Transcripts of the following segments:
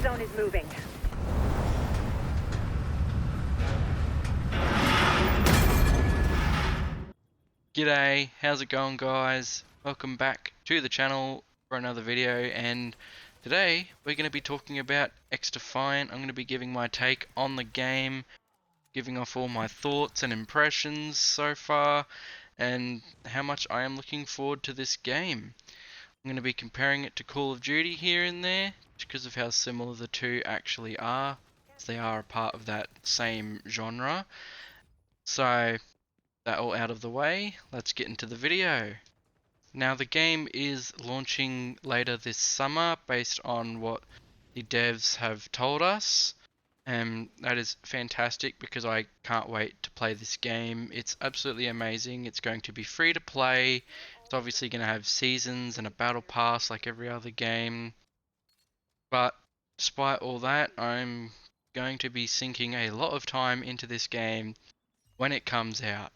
Diffuser zone is moving. G'day, how's it going guys? Welcome back to the channel for another video, and today we're going to be talking about X-Defiant. I'm going to be giving my take on the game, giving off all my thoughts and impressions so far, and how much I am looking forward to this game. I'm going to be comparing it to Call of Duty here and there, because of how similar the two actually are, as they are a part of that same genre. So, that all out of the way, let's get into the video. Now the game is launching later this summer based on what the devs have told us, and that is fantastic because I can't wait to play this game. It's absolutely amazing. It's going to be free to play. It's obviously going to have seasons and a battle pass like every other game, but despite all that, I'm going to be sinking a lot of time into this game when it comes out.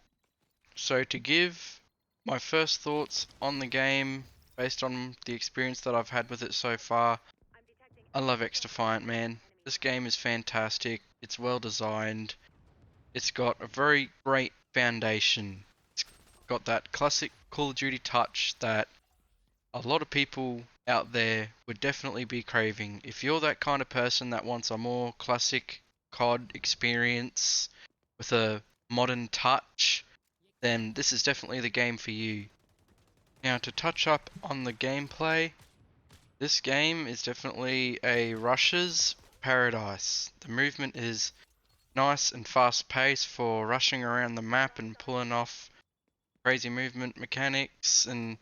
So to give my first thoughts on the game, based on the experience that I've had with it so far, I love X-Defiant, man. This game is fantastic, it's well designed, it's got a very great foundation, it's got that classic Call of Duty touch that a lot of people out there would definitely be craving. If you're that kind of person that wants a more classic COD experience with a modern touch, then this is definitely the game for you. Now to touch up on the gameplay, this game is definitely a rusher's paradise. The movement is nice and fast paced for rushing around the map and pulling off crazy movement mechanics and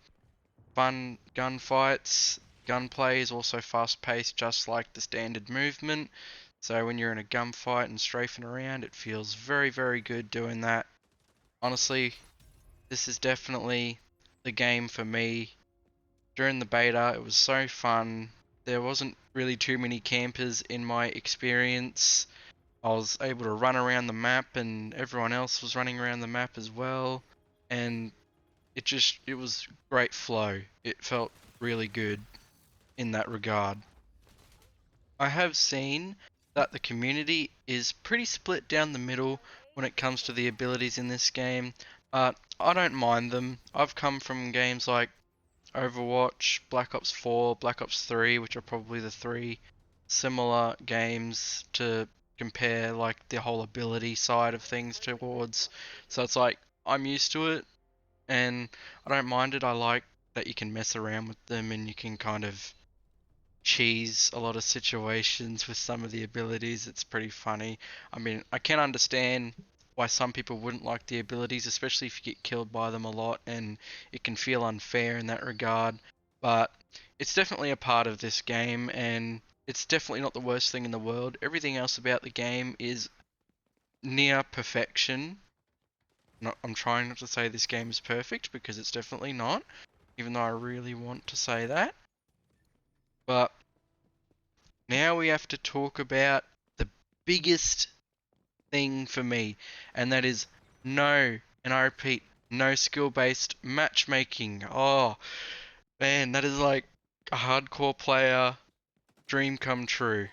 fun gunfights. Gunplay is also fast paced just like the standard movement, so when you're in a gunfight and strafing around, it feels very, very good doing that. Honestly, this is definitely the game for me. During the beta, it was so fun. There wasn't really too many campers in my experience. I was able to run around the map and everyone else was running around the map as well. And it was great flow. It felt really good in that regard. I have seen that the community is pretty split down the middle when it comes to the abilities in this game, but I don't mind them. I've come from games like Overwatch, Black Ops 4, Black Ops 3, which are probably the three similar games to compare like the whole ability side of things towards. So it's like I'm used to it and I don't mind it. I like that you can mess around with them and you can kind of cheese a lot of situations with some of the abilities. It's pretty funny. I mean, I can understand why some people wouldn't like the abilities, especially if you get killed by them a lot, and it can feel unfair in that regard. But it's definitely a part of this game, and it's definitely not the worst thing in the world. Everything else about the game is near perfection. I'm trying not to say this game is perfect because it's definitely not, even though I really want to say that. But now we have to talk about the biggest thing for me, and that is no, and I repeat, no skill-based matchmaking. Oh, man, that is like a hardcore player dream come true.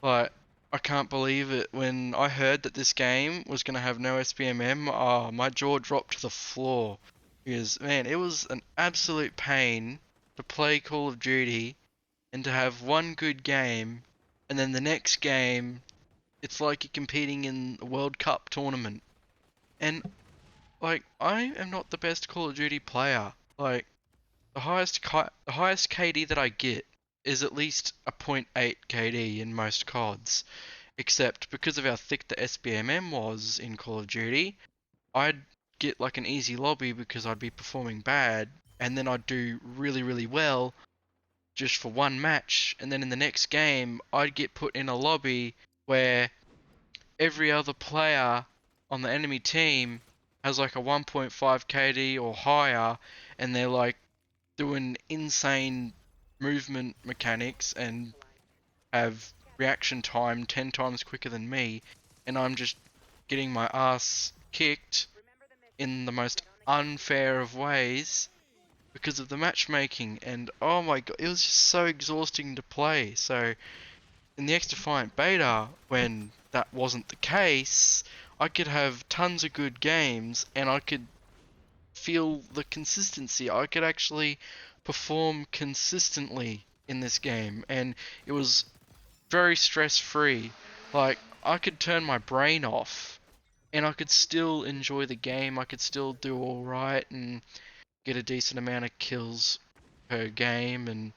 Like, I can't believe it. When I heard that this game was going to have no SBMM, oh, my jaw dropped to the floor. Because, man, it was an absolute pain to play Call of Duty and to have one good game, and then the next game, it's like you're competing in a World Cup tournament. And, like, I am not the best Call of Duty player. Like, the highest KD that I get is at least a .8 KD in most CODs. Except, because of how thick the SBMM was in Call of Duty, I'd get like an easy lobby because I'd be performing bad, and then I'd do really, really well just for one match, and then in the next game I'd get put in a lobby where every other player on the enemy team has like a 1.5 KD or higher, and they're like doing insane movement mechanics and have reaction time 10 times quicker than me, and I'm just getting my ass kicked in the most unfair of ways. because of the matchmaking, and oh my god, it was just so exhausting to play. So in the X-Defiant beta, when that wasn't the case, I could have tons of good games and I could feel the consistency. I could actually perform consistently in this game, and it was very stress free. Like, I could turn my brain off and I could still enjoy the game. I could still do alright and get a decent amount of kills per game and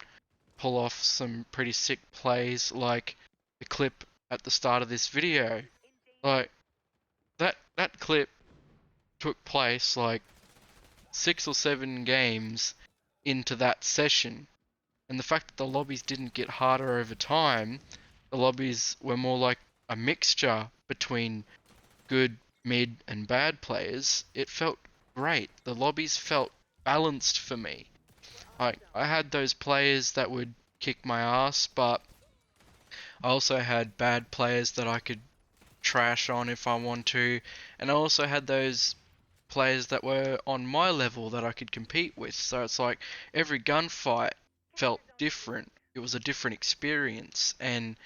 pull off some pretty sick plays like the clip at the start of this video. Like, that clip took place like 6 or 7 games into that session. And the fact that the lobbies didn't get harder over time, the lobbies were more like a mixture between good, mid, and bad players, it felt great. The lobbies felt balanced for me. I had those players that would kick my ass, but I also had bad players that I could trash on if I want to, and I also had those players that were on my level that I could compete with. So it's like every gunfight felt different. It was a different experience, and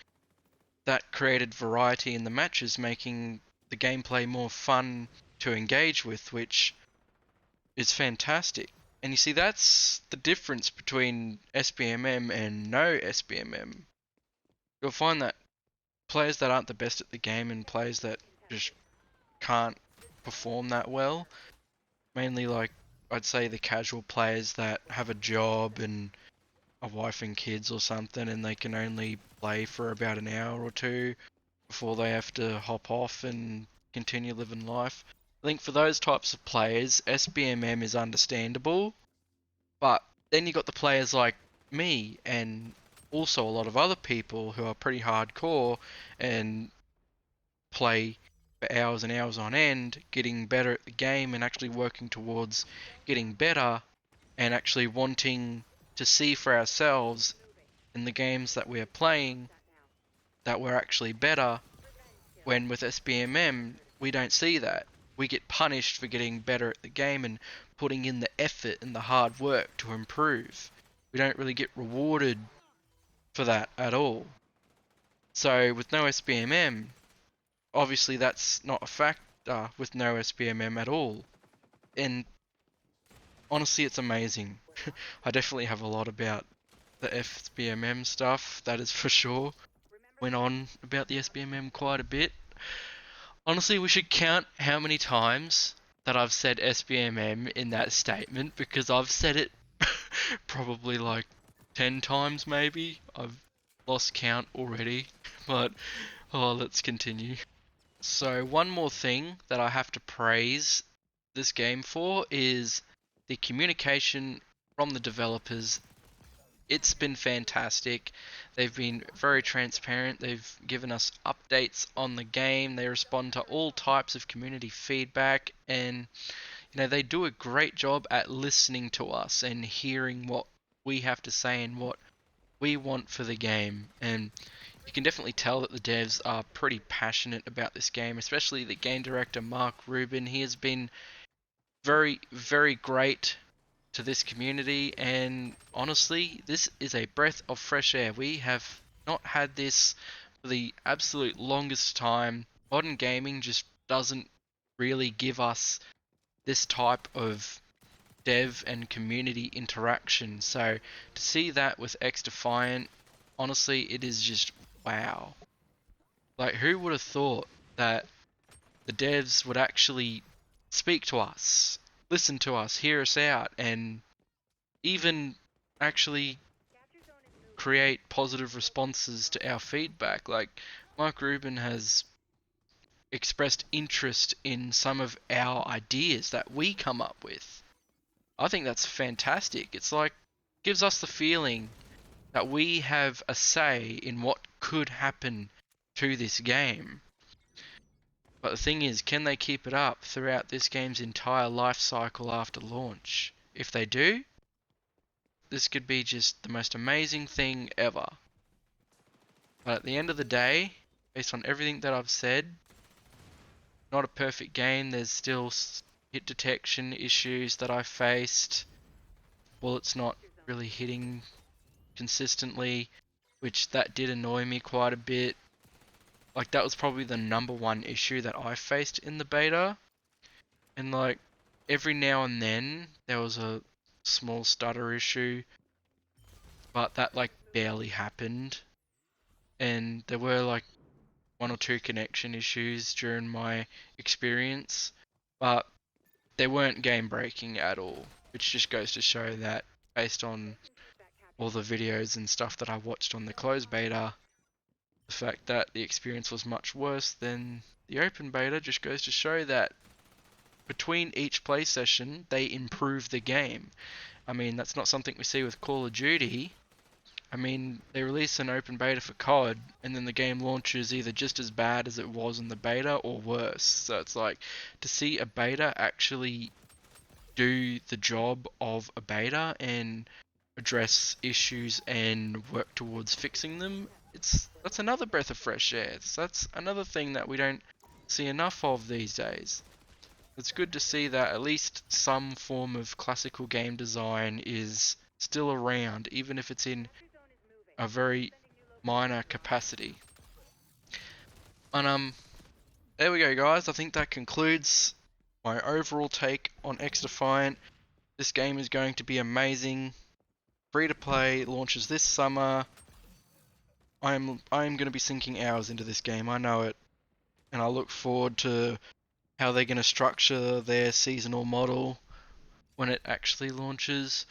that created variety in the matches, making the gameplay more fun to engage with, which is fantastic. And you see, that's the difference between SBMM and no SBMM. You'll find that players that aren't the best at the game and players that just can't perform that well, mainly like I'd say the casual players that have a job and a wife and kids or something, and they can only play for about an hour or two before they have to hop off and continue living life. I think for those types of players, SBMM is understandable, but then you got the players like me and also a lot of other people who are pretty hardcore and play for hours and hours on end, getting better at the game and actually working towards getting better and actually wanting to see for ourselves in the games that we are playing that we're actually better, when with SBMM we don't see that. We get punished for getting better at the game and putting in the effort and the hard work to improve. We don't really get rewarded for that at all. So with no SBMM, obviously that's not a factor with no SBMM at all. And honestly, it's amazing. I definitely have a lot about the SBMM stuff, that is for sure. Went on about the SBMM quite a bit. Honestly, we should count how many times that I've said SBMM in that statement, because I've said it probably like 10 times maybe. I've lost count already, but oh, let's continue. So one more thing that I have to praise this game for is the communication from the developers. It's been fantastic. They've been very transparent. They've given us updates on the game. They respond to all types of community feedback, and they do a great job at listening to us and hearing what we have to say and what we want for the game. And you can definitely tell that the devs are pretty passionate about this game, especially the game director Mark Rubin. He has been very, very great to this community, and honestly, this is a breath of fresh air. We have not had this for the absolute longest time. Modern gaming just doesn't really give us this type of dev and community interaction. So to see that with X Defiant, honestly, it is just wow. Like, who would have thought that the devs would actually speak to us, listen to us, hear us out, and even actually create positive responses to our feedback. Like, Mark Rubin has expressed interest in some of our ideas that we come up with. I think that's fantastic. It's like, gives us the feeling that we have a say in what could happen to this game. But the thing is, can they keep it up throughout this game's entire life cycle after launch? If they do, this could be just the most amazing thing ever. But at the end of the day, based on everything that I've said, not a perfect game. There's still hit detection issues that I faced. bullets not really hitting consistently, which that did annoy me quite a bit. Like that was probably the number one issue that I faced in the beta. And like every now and then there was a small stutter issue, but that like barely happened. And there were like one or two connection issues during my experience, but they weren't game breaking at all, which just goes to show that based on all the videos and stuff that I watched on the closed beta, the fact that the experience was much worse than the open beta just goes to show that between each play session they improve the game. I mean, that's not something we see with Call of Duty. I mean, they release an open beta for COD, and then the game launches either just as bad as it was in the beta or worse. So it's like, to see a beta actually do the job of a beta and address issues and work towards fixing them, that's another breath of fresh air. That's another thing that we don't see enough of these days. It's good to see that at least some form of classical game design is still around, even if it's in a very minor capacity. And there we go, guys. I think that concludes my overall take on X Defiant. This game is going to be amazing. Free to play, launches this summer. I'm going to be sinking hours into this game. I know it, and I look forward to how they're going to structure their seasonal model when it actually launches.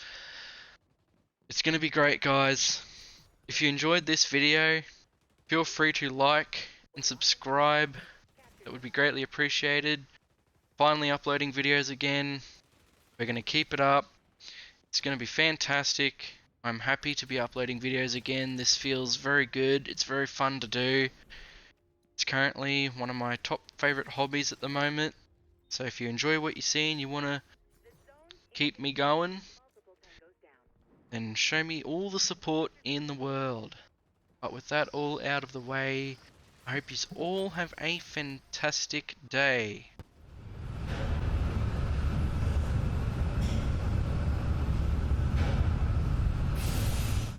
It's going to be great, guys. If you enjoyed this video, feel free to like and subscribe. That would be greatly appreciated. Finally uploading videos again. We're going to keep it up. It's going to be fantastic. I'm happy to be uploading videos again. This feels very good. It's very fun to do. It's currently one of my top favorite hobbies at the moment. So if you enjoy what you see and you want to keep me going, then show me all the support in the world. But with that all out of the way, I hope you all have a fantastic day.